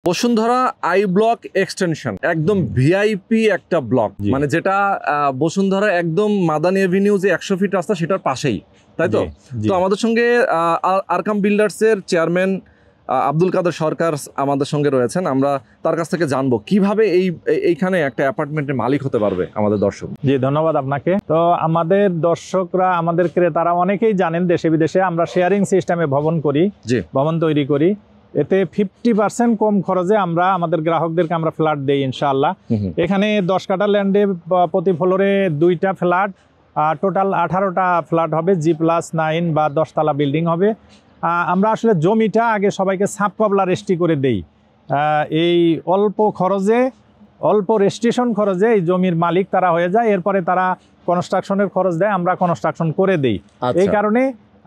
Bashundhara I block extension একদম VIP একটা block, মানে যেটা বসুন্ধরা একদম মাদানী এভিনিউ যে 100 ফিট রাস্তা সেটার পাশেই, তাই তো? তো আমাদের সঙ্গে আরকাম বিল্ডার্সের চেয়ারম্যান আব্দুল কাদের সরকার আমাদের সঙ্গে রয়েছেন। আমরা তার কাছ থেকে জানবো কিভাবে এইখানে একটা অ্যাপার্টমেন্টের মালিক হতে পারবে আমাদের দর্শক। জি, ধন্যবাদ আপনাকে। তো আমাদের দর্শকরা, আমাদের ক্রেতারা অনেকেই জানেন দেশে বিদেশে আমরা শেয়ারিং সিস্টেমে ভবন করি, ভবন তৈরি করি। এতে 50% কম খরচে আমরা আমাদের গ্রাহকদেরকে আমরা ফ্ল্যাট দেই ইনশাআল্লাহ। এখানে 10 কাঠা ল্যান্ডে প্রতি ফ্লোরে 2টা ফ্ল্যাট, টোটাল 18টা ফ্ল্যাট হবে, G+9 বা 10 তলা বিল্ডিং হবে। আমরা আসলে জমিটা আগে সবাইকে সাব কবলা রেস্ট্রি করে দেই। এই অল্প খরচে, অল্প রেজিস্ট্রেশন খরচে এই জমির মালিক তারা হয়ে যায়। এরপরে তারা কনস্ট্রাকশনের খরচ দেয়, আমরা কনস্ট্রাকশন করে দেই। এই কারণে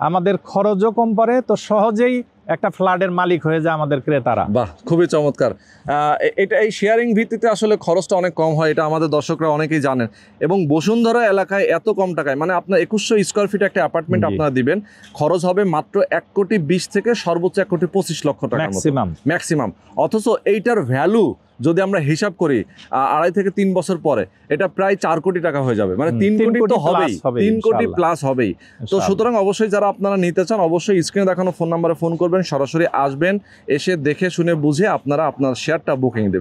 আমাদের খরচও কম পড়ে, তো সহজেই একটা ফ্ল্যাটের মালিক হয়ে যায় আমাদের ক্রেতারা। বাহ, খুবই চমৎকার। এটা এই শেয়ারিং ভিত্তিতে আসলে খরচটা অনেক কম হয়, এটা আমাদের দর্শকরা অনেকেই জানেন। এবং বসুন্ধরা এলাকায় এত কম টাকায়, মানে আপনার 2100 স্কোয়ার ফিট একটা অ্যাপার্টমেন্ট আপনারা দিবেন, খরচ হবে মাত্র 1,20,00,000 থেকে সর্বোচ্চ 1,25,00,000 টাকা ম্যাক্সিমাম। অথচ এইটার ভ্যালু যদি আমরা হিসাব করি 2.5 থেকে 3 বছর পরে এটা প্রায় 4 কোটি টাকা হয়ে যাবে, মানে 3 কোটি তো হবেই, 3 কোটি প্লাস হবেই। তো সুতরাং অবশ্যই যারা আপনারা নিতে চান অবশ্যই স্ক্রিনে দেখানো ফোন নাম্বারে ফোন করবেন, সরাসরি আসবেন, এসে দেখে শুনে বুঝে আপনারা আপনার শেয়ারটা বুকিং দেবেন।